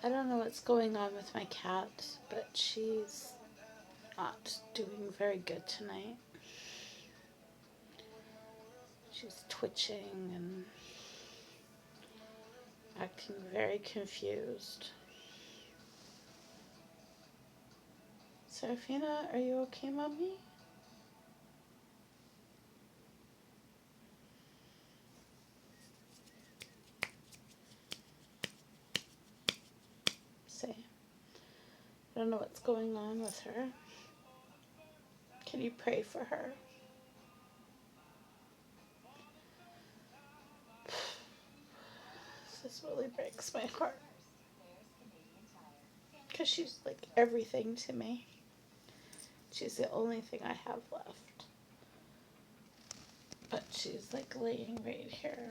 I don't know what's going on with my cat, but she's not doing very good tonight. She's twitching and acting very confused. Serafina, are you okay, Mommy? Say, I don't know what's going on with her. Can you pray for her? This really breaks my heart. Because she's like everything to me. She's the only thing I have left. But she's like laying right here.